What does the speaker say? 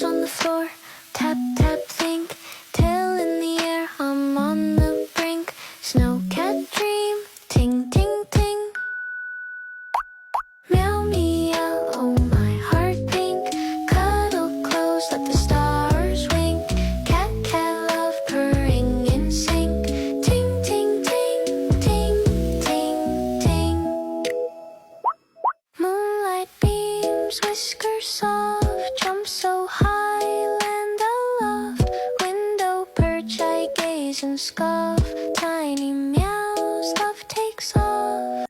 toes on the floor. Tap, tap, think. Tail in the air, I'm on the brink. Snowcat dream. Ting, ting, ting. Meow, meow, oh my heart pink. Cuddle close, let the stars wink. Cat, cat love, purring in sync. Ting, ting, ting, ting, ting, ting. Moonlight beams, whiskers soft. Jump so high, land aloft. Window perch, I gaze and scoff.